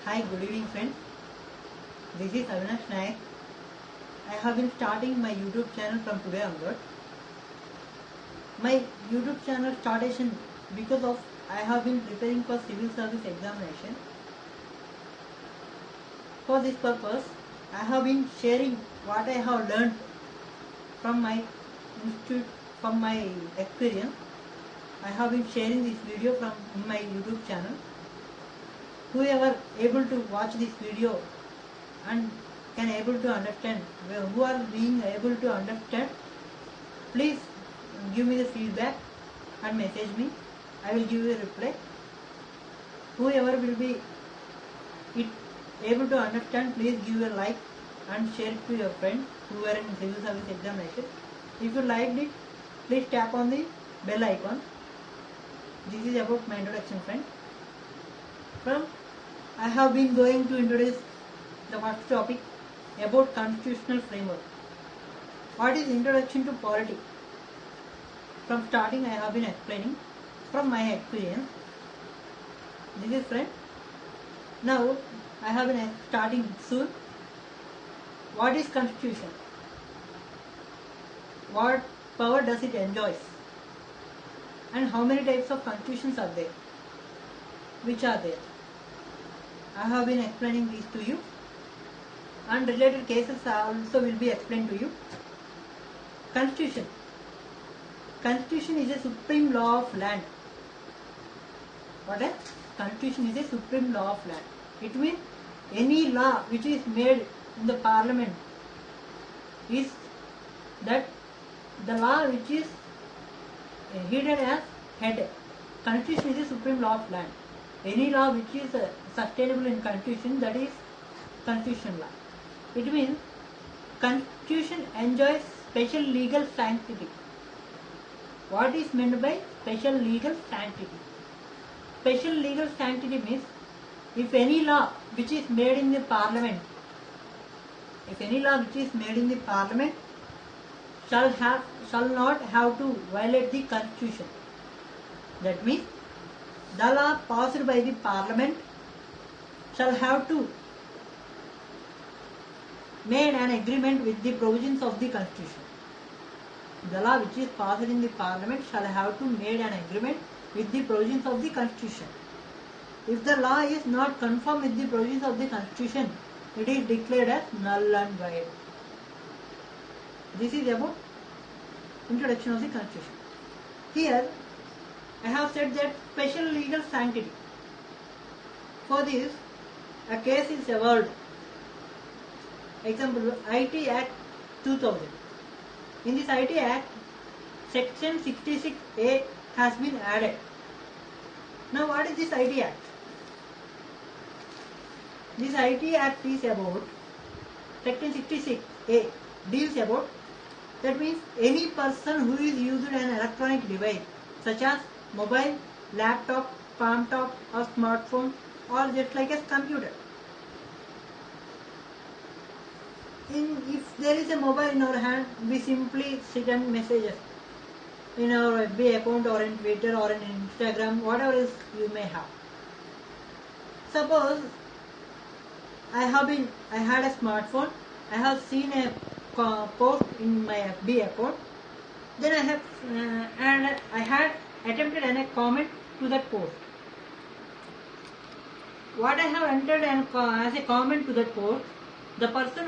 Hi, good evening friends. This is Avinash Nayak. I have been starting my YouTube channel from today onward. My YouTube channel startation because of I have been preparing for civil service examination. For this purpose, I have been sharing what I have learned from my institute, from my experience. I have been sharing this video from in my YouTube channel. Whoever able to watch this video and can able to understand, who are being able to understand, please give me the feedback and message me. I will give you a reply. Whoever will be able to understand, please give a like and share it to your friends who are in civil service examination. If you liked it, please tap on the bell icon. This is about my introduction, friend. I have been going to introduce the first topic about constitutional framework. What is introduction to polity? From starting I have been explaining from my experience. This is friend. Now I have been starting soon. What is constitution? What power does it enjoy? And how many types of constitutions are there? Which are there? I have been explaining these to you, and related cases also will be explained to you. Constitution. Constitution is a supreme law of land. What is? Constitution is a supreme law of land. It means any law which is made in the parliament is that the law which is headed as head. Constitution is a supreme law of land. Any law which is sustainable in constitution, that is constitutional law. It means constitution enjoys special legal sanctity. What is meant by special legal sanctity? Special legal sanctity means if any law which is made in the parliament, shall not have to violate the constitution. That means the law passed by the parliament shall have to made an agreement with the provisions of the constitution. The law which is passed in the parliament shall have to made an agreement with the provisions of the constitution. If the law is not conform with the provisions of the constitution, it is declared as null and void. This is about introduction of the constitution. Here I have said that special legal sanctity. For this, a case is evolved. Example, IT Act 2000. In this IT Act, Section 66A has been added. Now, what is this IT Act? This IT Act is about Section 66A deals about, that means any person who is using an electronic device such as mobile, laptop, palm top or smartphone or just like a computer. If there is a mobile in our hand, we simply send messages in our FB account or in Twitter or in Instagram, whatever else you may have. Suppose I had a smartphone, I have seen a post in my FB account, then I had attempted a comment to that post. What I have entered as a comment to that post, the person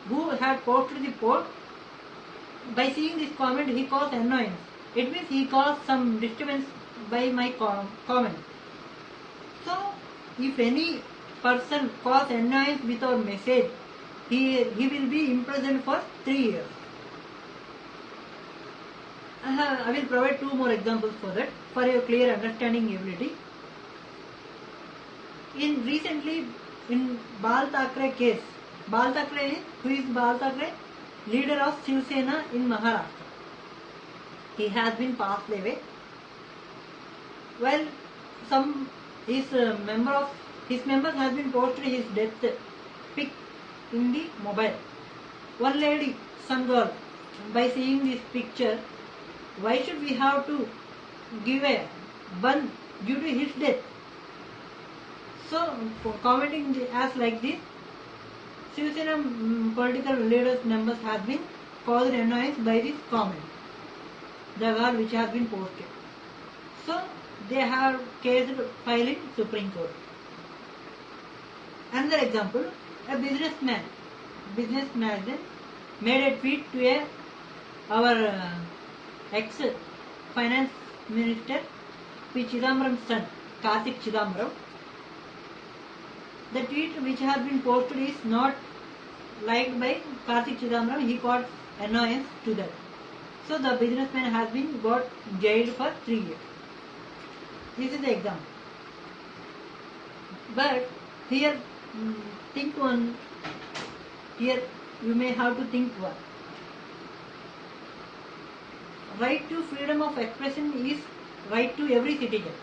who had posted the post, by seeing this comment, he caused annoyance. It means he caused some disturbance by my comment. So, if any person cause annoyance with our message, he will be imprisoned for 3 years. I will provide 2 more examples for that, for your clear understanding ability. Recently in Bal Thackeray case, Bal Thackeray, who is Bal Thackeray? Leader of Shiv Sena in Maharashtra. He has been passed away. Well, his members has been posted his death pic in the mobile. One lady, some girl, by seeing this picture, why should we have to give a bun due to his death? So commenting as like this, Shiv Sena political leaders members have been caused annoyance by this comment, the word which has been posted. So they have case filed in Supreme Court. Another example, a businessman made a tweet to our ex-finance minister P. Chidambaram's son, Karthik Chidambaram. The tweet which has been posted is not liked by Karthik Chidambaram. He got annoyance to that. So the businessman has been got jailed for 3 years. This is the example. But here, think one. Here you may have to think one. Right to freedom of expression is right to every citizen.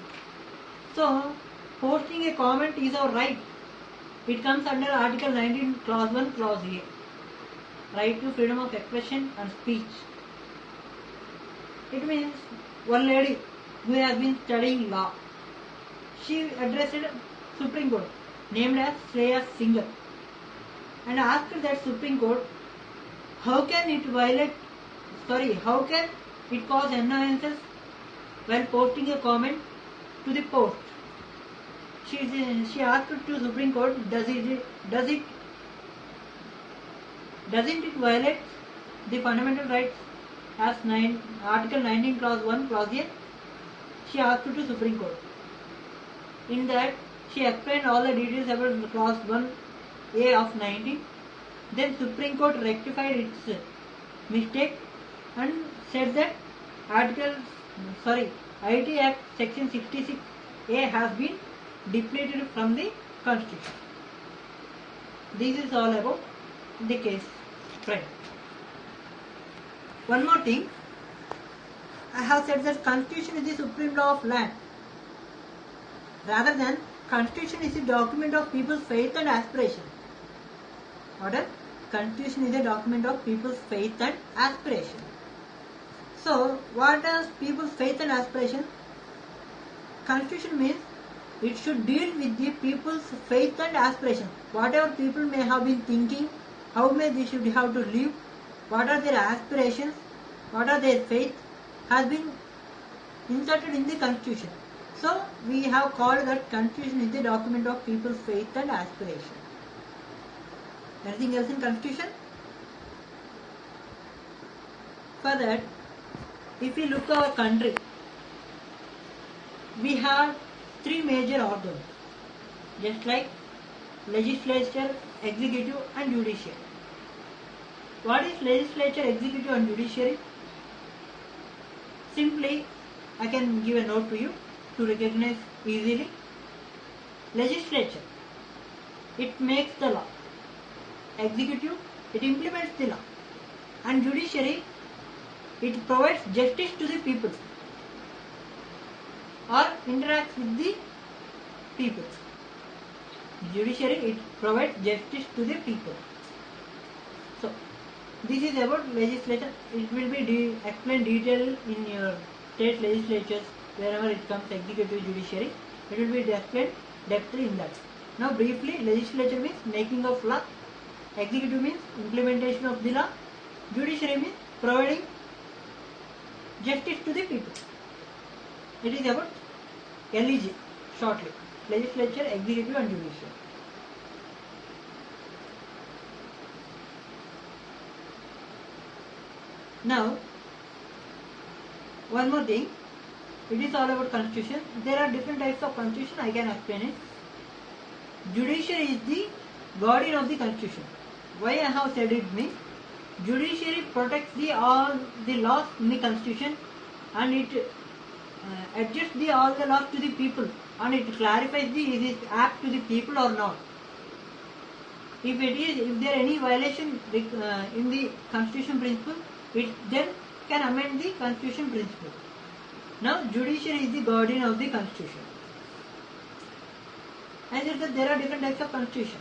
So posting a comment is our right. It comes under Article 19, Clause 1, Clause A. Right to freedom of expression and speech. It means one lady who has been studying law, she addressed Supreme Court, named as Shreya Singhal, and asked that Supreme Court, how can it cause annoyances while posting a comment to the post? She asked to Supreme Court, doesn't it violate the fundamental rights as Article 19, Clause 1, Clause A? She asked to Supreme Court. In that, she explained all the details about Clause 1A of 19. Then Supreme Court rectified its mistake and said that IT Act Section 66A has been depleted from the Constitution. This is all about the case, friend. One more thing, I have said that Constitution is the supreme law of land. Rather than Constitution is a document of people's faith and aspiration. Constitution is a document of people's faith and aspiration. So, what is people's faith and aspiration? Constitution means it should deal with the people's faith and aspiration. Whatever people may have been thinking, how may they should have to live, what are their aspirations, what are their faith, has been inserted in the Constitution. So, we have called that Constitution is the document of people's faith and aspiration. Anything else in Constitution? For that, if we look at our country, we have 3 major organs, just like legislature, executive and judiciary. What is legislature, executive and judiciary? Simply, I can give a note to you to recognize easily. Legislature, it makes the law. Executive, it implements the law. And judiciary, it provides justice to the people or interacts with the people. Judiciary, it provides justice to the people. So, this is about legislation. It will be explained detail in your state legislatures wherever it comes executive, judiciary. It will be explained depthly in that. Now, briefly, legislature means making of law. Executive means implementation of the law. Judiciary means providing justice to the people. It is about LEJ shortly. Legislature, executive and judiciary. Now, one more thing. It is all about Constitution. There are different types of Constitution. I can explain it. Judiciary is the guardian of the Constitution. Why I have said it means judiciary protects all the laws in the Constitution and it adjusts all the laws to the people and it clarifies is it apt to the people or not. If there any violation in the Constitution principle, it then can amend the Constitution principle. Now, judiciary is the guardian of the Constitution. I said that there are different types of Constitution.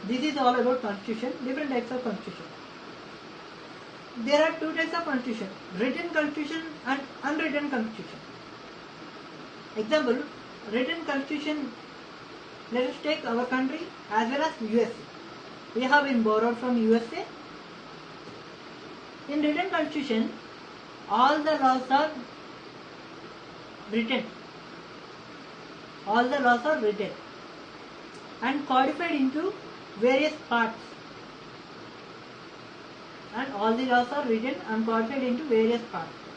This is all about Constitution, different types of Constitution. There are 2 types of Constitution, written Constitution and unwritten Constitution. Example, written Constitution Let us take our country as well as USA. We have been borrowed from USA. In written constitution, all the laws are written. All the laws are written and codified into various parts. And all the laws are written and codified into various parts.